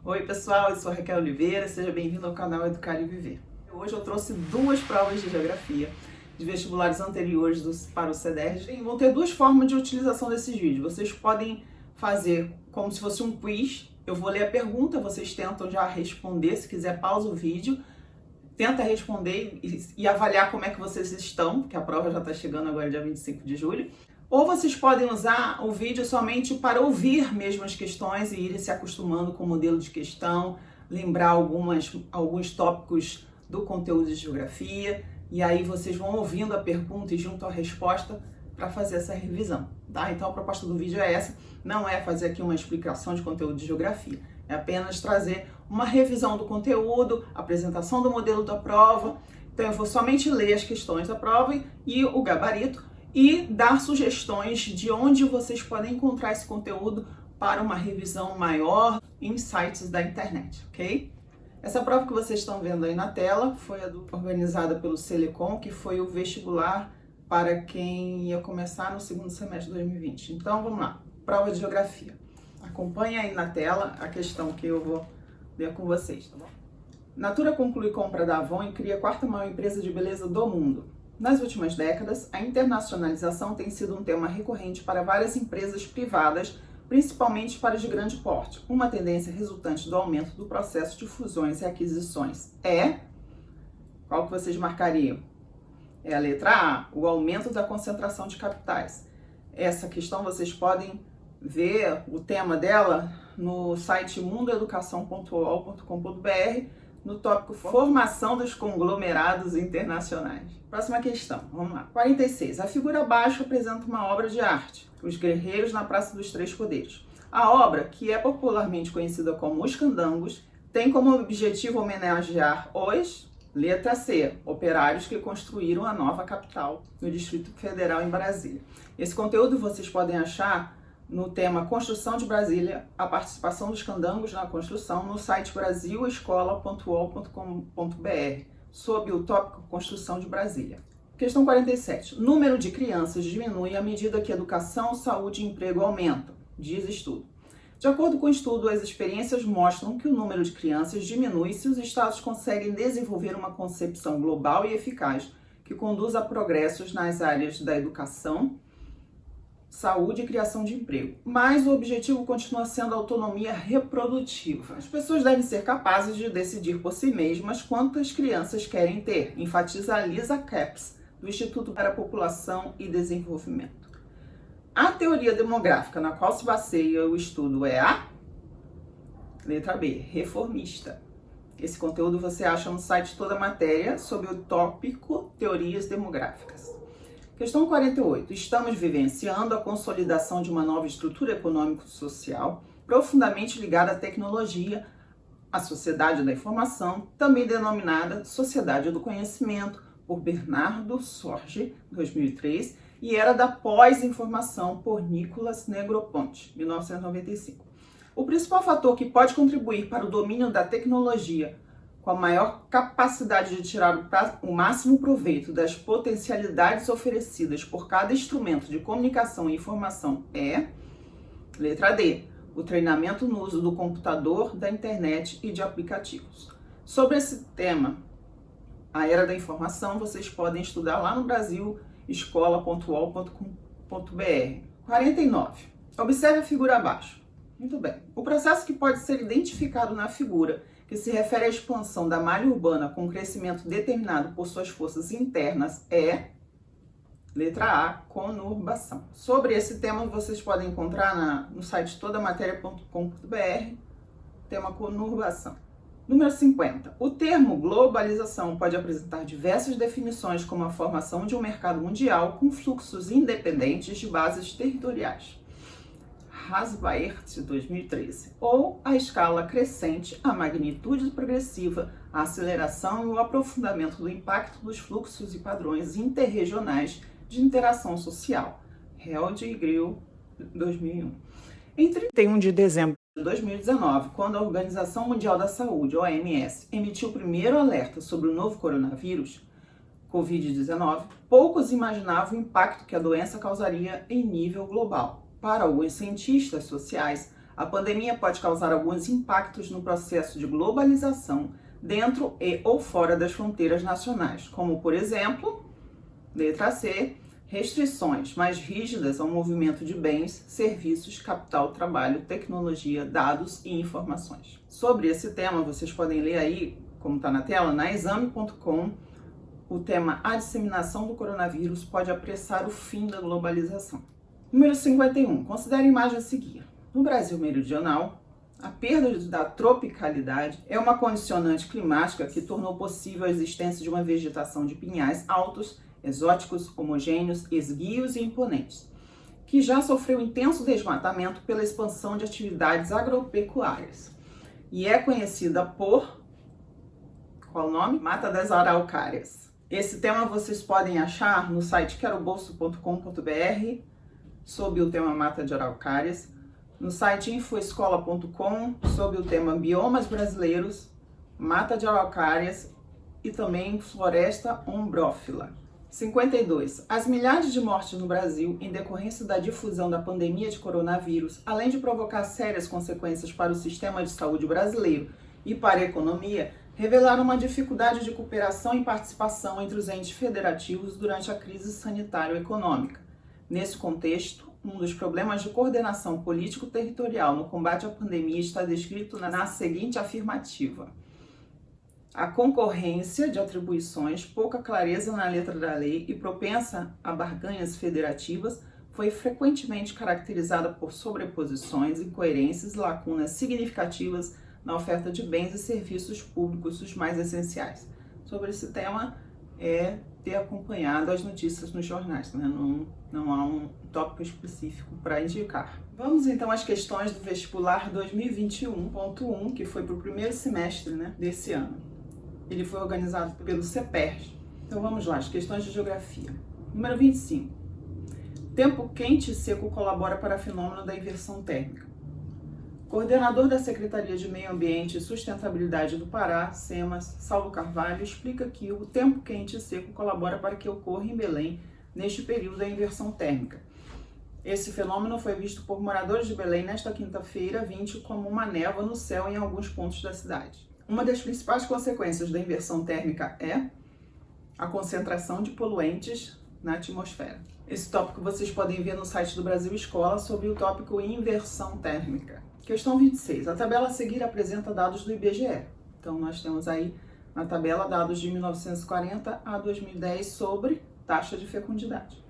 Oi pessoal, eu sou a Raquel Oliveira, seja bem-vindo ao canal Educar e Viver. Hoje eu trouxe duas provas de geografia de vestibulares anteriores para o CEDERJ. E vão ter duas formas de utilização desses vídeos. Vocês podem fazer como se fosse um quiz. Eu vou ler a pergunta, vocês tentam já responder, se quiser pausa o vídeo, tenta responder e avaliar como é que vocês estão, porque a prova já está chegando agora dia 25 de julho. Ou vocês podem usar o vídeo somente para ouvir mesmo as questões e irem se acostumando com o modelo de questão, lembrar alguns tópicos do conteúdo de geografia, e aí vocês vão ouvindo a pergunta e junto à resposta para fazer essa revisão, tá? Então a proposta do vídeo é essa, não é fazer aqui uma explicação de conteúdo de geografia, é apenas trazer uma revisão do conteúdo, apresentação do modelo da prova. Então eu vou somente ler as questões da prova e o gabarito, e dar sugestões de onde vocês podem encontrar esse conteúdo para uma revisão maior em sites da internet, ok? Essa prova que vocês estão vendo aí na tela foi organizada pelo Selecom, que foi o vestibular para quem ia começar no segundo semestre de 2020. Então vamos lá, prova de geografia. Acompanhe aí na tela a questão que eu vou ler com vocês, tá bom? Natura conclui compra da Avon e cria a quarta maior empresa de beleza do mundo. Nas últimas décadas, a internacionalização tem sido um tema recorrente para várias empresas privadas, principalmente para as de grande porte, uma tendência resultante do aumento do processo de fusões e aquisições. Qual que vocês marcariam? É a letra A, o aumento da concentração de capitais. Essa questão vocês podem ver o tema dela no site mundoeducação.ol.com.br, no tópico Formação dos Conglomerados Internacionais. Próxima questão, vamos lá. 46. A figura abaixo apresenta uma obra de arte, Os Guerreiros na Praça dos Três Poderes. A obra, que é popularmente conhecida como Os Candangos, tem como objetivo homenagear os, letra C, operários que construíram a nova capital no Distrito Federal em Brasília. Esse conteúdo vocês podem achar no tema Construção de Brasília, a participação dos candangos na construção, no site brasilescola.ol.com.br, sob o tópico Construção de Brasília. Questão 47. Número de crianças diminui à medida que educação, saúde e emprego aumentam, diz estudo. De acordo com o estudo, as experiências mostram que o número de crianças diminui se os estados conseguem desenvolver uma concepção global e eficaz que conduza a progressos nas áreas da educação, saúde e criação de emprego. Mas o objetivo continua sendo a autonomia reprodutiva. As pessoas devem ser capazes de decidir por si mesmas quantas crianças querem ter, enfatiza a Lisa Capps, do Instituto para a População e Desenvolvimento. A teoria demográfica na qual se baseia o estudo é a letra B, reformista. Esse conteúdo você acha no site Toda a Matéria sobre o tópico Teorias Demográficas. Questão 48. Estamos vivenciando a consolidação de uma nova estrutura econômico-social profundamente ligada à tecnologia, à sociedade da informação, também denominada Sociedade do Conhecimento, por Bernardo Sorge, 2003, e Era da Pós-Informação, por Nicolas Negroponte, 1995. O principal fator que pode contribuir para o domínio da tecnologia com a maior capacidade de tirar o máximo proveito das potencialidades oferecidas por cada instrumento de comunicação e informação é, letra D, o treinamento no uso do computador, da internet e de aplicativos. Sobre esse tema, a Era da Informação, vocês podem estudar lá no brasilescola.ol.com.br. 49. Observe a figura abaixo. Muito bem. O processo que pode ser identificado na figura que se refere à expansão da malha urbana com crescimento determinado por suas forças internas é, letra A, conurbação. Sobre esse tema vocês podem encontrar no site todamateria.com.br, tema conurbação. Número 50. O termo globalização pode apresentar diversas definições, como a formação de um mercado mundial com fluxos independentes de bases territoriais. Hasbaert, 2013, ou a escala crescente, a magnitude progressiva, a aceleração e o aprofundamento do impacto dos fluxos e padrões interregionais de interação social. Held e Grill, 2001. Em 31 de dezembro de 2019, quando a Organização Mundial da Saúde, OMS, emitiu o primeiro alerta sobre o novo coronavírus, Covid-19, poucos imaginavam o impacto que a doença causaria em nível global. Para alguns cientistas sociais, A pandemia pode causar alguns impactos no processo de globalização dentro e ou fora das fronteiras nacionais, como, por exemplo, letra C, restrições mais rígidas ao movimento de bens, serviços, capital, trabalho, tecnologia, dados e informações. Sobre esse tema, vocês podem ler aí, como está na tela, na exame.com, o tema A disseminação do coronavírus pode apressar o fim da globalização. Número 51. Considere a imagem a seguir. No Brasil meridional, a perda da tropicalidade é uma condicionante climática que tornou possível a existência de uma vegetação de pinhais altos, exóticos, homogêneos, esguios e imponentes, que já sofreu intenso desmatamento pela expansão de atividades agropecuárias e é conhecida por, qual o nome? Mata das Araucárias. Esse tema vocês podem achar no site querobolso.com.br sob o tema Mata de Araucárias, no site infoescola.com sob o tema Biomas Brasileiros, Mata de Araucárias e também Floresta Ombrófila. 52. As milhares de mortes no Brasil em decorrência da difusão da pandemia de coronavírus, além de provocar sérias consequências para o sistema de saúde brasileiro e para a economia, revelaram uma dificuldade de cooperação e participação entre os entes federativos durante a crise sanitário-econômica. Nesse contexto, um dos problemas de coordenação político-territorial no combate à pandemia está descrito na seguinte afirmativa: a concorrência de atribuições, pouca clareza na letra da lei e propensa a barganhas federativas foi frequentemente caracterizada por sobreposições, incoerências e lacunas significativas na oferta de bens e serviços públicos os mais essenciais. Sobre esse tema é ter acompanhado as notícias nos jornais, né? Não há um tópico específico para indicar. Vamos então às questões do vestibular 2021.1, que foi para o primeiro semestre, né, desse ano. Ele foi organizado pelo CEPERJ. Então vamos lá, as questões de geografia. Número 25. Tempo quente e seco colabora para o fenômeno da inversão térmica. Coordenador da Secretaria de Meio Ambiente e Sustentabilidade do Pará, SEMAS, Saulo Carvalho, explica que o tempo quente e seco colabora para que ocorra em Belém, neste período, a inversão térmica. Esse fenômeno foi visto por moradores de Belém nesta quinta-feira, 20, como uma névoa no céu em alguns pontos da cidade. Uma das principais consequências da inversão térmica é a concentração de poluentes na atmosfera. Esse tópico vocês podem ver no site do Brasil Escola sobre o tópico inversão térmica. Questão 26. A tabela a seguir apresenta dados do IBGE. Então, nós temos aí na tabela dados de 1940 a 2010 sobre taxa de fecundidade.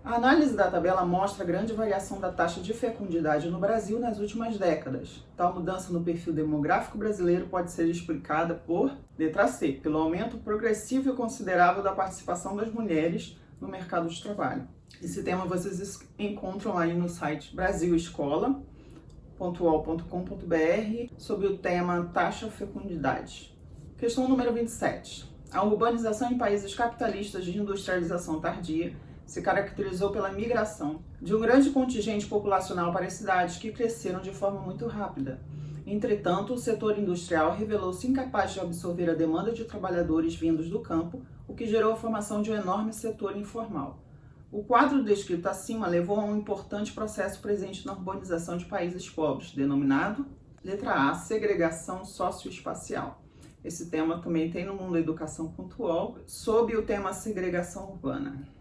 A análise da tabela mostra a grande variação da taxa de fecundidade no Brasil nas últimas décadas. Tal mudança no perfil demográfico brasileiro pode ser explicada por, letra C, pelo aumento progressivo e considerável da participação das mulheres no mercado de trabalho. Esse tema vocês encontram aí no site Brasil Escola, .ol.com.br, sobre o tema taxa fecundidade. Questão número 27. A urbanização em países capitalistas de industrialização tardia se caracterizou pela migração de um grande contingente populacional para as cidades que cresceram de forma muito rápida. Entretanto, o setor industrial revelou-se incapaz de absorver a demanda de trabalhadores vindos do campo, o que gerou a formação de um enorme setor informal. O quadro descrito acima levou a um importante processo presente na urbanização de países pobres, denominado, letra A, segregação socioespacial. Esse tema também tem no Mundo Educação Pontual, sob o tema segregação urbana.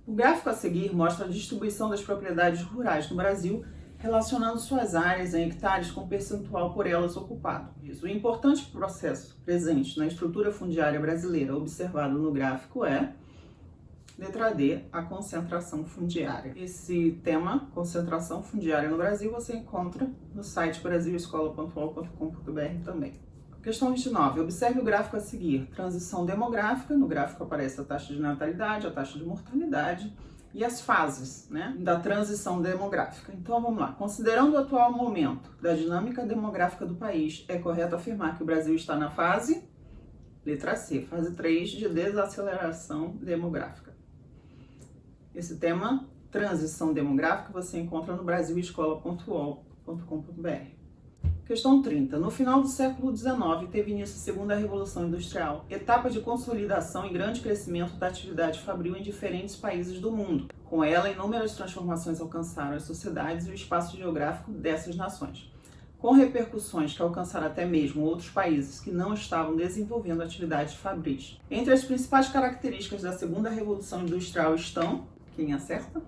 O gráfico a seguir mostra a distribuição das propriedades rurais no Brasil, relacionando suas áreas em hectares com percentual por elas ocupado. O importante processo presente na estrutura fundiária brasileira observado no gráfico é, letra D, a concentração fundiária. Esse tema, concentração fundiária no Brasil, você encontra no site brasilescola.ol.com.br também. Questão 29. Observe o gráfico a seguir. Transição demográfica. No gráfico aparece a taxa de natalidade, a taxa de mortalidade e as fases, né, da transição demográfica. Então vamos lá. Considerando o atual momento da dinâmica demográfica do país, é correto afirmar que o Brasil está na fase, letra C, fase 3 de desaceleração demográfica. Esse tema, transição demográfica, você encontra no brasilescola.ol.com.br. Questão 30. No final do século XIX, teve início a Segunda Revolução Industrial, etapa de consolidação e grande crescimento da atividade fabril em diferentes países do mundo. Com ela, inúmeras transformações alcançaram as sociedades e o espaço geográfico dessas nações, com repercussões que alcançaram até mesmo outros países que não estavam desenvolvendo atividades fabris. Entre as principais características da Segunda Revolução Industrial estão, quem acerta?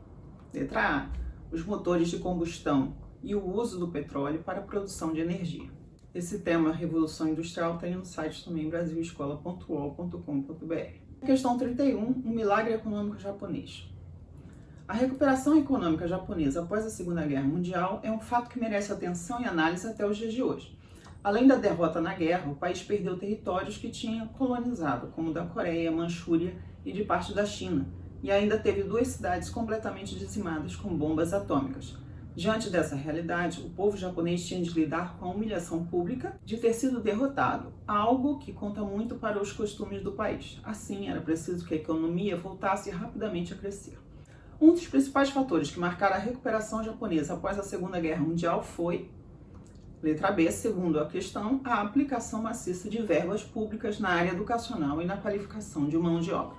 Letra A, os motores de combustão e o uso do petróleo para a produção de energia. Esse tema, Revolução Industrial, tem no site também brasilescola.uol.com.br. Questão 31, um milagre econômico japonês. A recuperação econômica japonesa após a Segunda Guerra Mundial é um fato que merece atenção e análise até os dias de hoje. Além da derrota na guerra, o país perdeu territórios que tinha colonizado, como da Coreia, Manchúria e de parte da China, e ainda teve 2 cidades completamente dizimadas com bombas atômicas. Diante dessa realidade, o povo japonês tinha de lidar com a humilhação pública de ter sido derrotado, algo que conta muito para os costumes do país. Assim, era preciso que a economia voltasse rapidamente a crescer. Um dos principais fatores que marcaram a recuperação japonesa após a Segunda Guerra Mundial foi, letra B, segundo a questão, a aplicação maciça de verbas públicas na área educacional e na qualificação de mão de obra.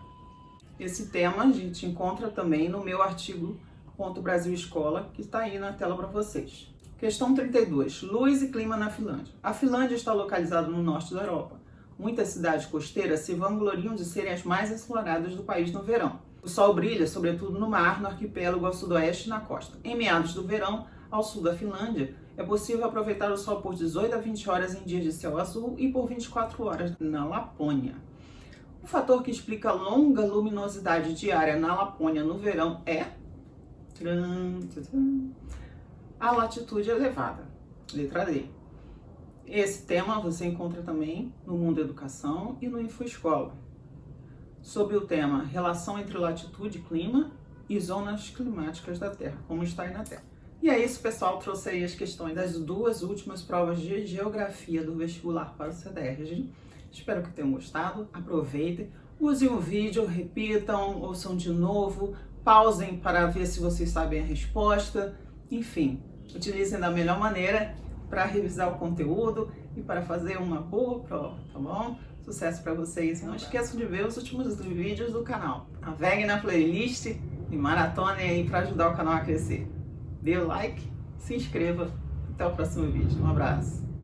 Esse tema a gente encontra também no meu artigo Brasil Escola, que está aí na tela para vocês. Questão 32. Luz e clima na Finlândia. A Finlândia está localizada no norte da Europa. Muitas cidades costeiras se vangloriam de serem as mais ensolaradas do país no verão. O sol brilha, sobretudo no mar, no arquipélago ao sudoeste e na costa. Em meados do verão, ao sul da Finlândia, é possível aproveitar o sol por 18 a 20 horas em dias de céu azul e por 24 horas na Lapônia. O fator que explica a longa luminosidade diária na Lapônia no verão é a latitude elevada, letra D. Esse tema você encontra também no Mundo Educação e no InfoEscola, sob o tema Relação entre latitude e clima e zonas climáticas da Terra, como está aí na tela. E é isso, pessoal, trouxe aí as questões das 2 últimas provas de Geografia do vestibular para o CEDERJ. Espero que tenham gostado, aproveitem, usem o vídeo, repitam, ouçam de novo, pausem para ver se vocês sabem a resposta, enfim, utilizem da melhor maneira para revisar o conteúdo e para fazer uma boa prova, tá bom? Sucesso para vocês! Não esqueçam de ver os últimos vídeos do canal. Naveguem na playlist e maratonem aí para ajudar o canal a crescer. Dê o like, se inscreva. Até o próximo vídeo. Um abraço!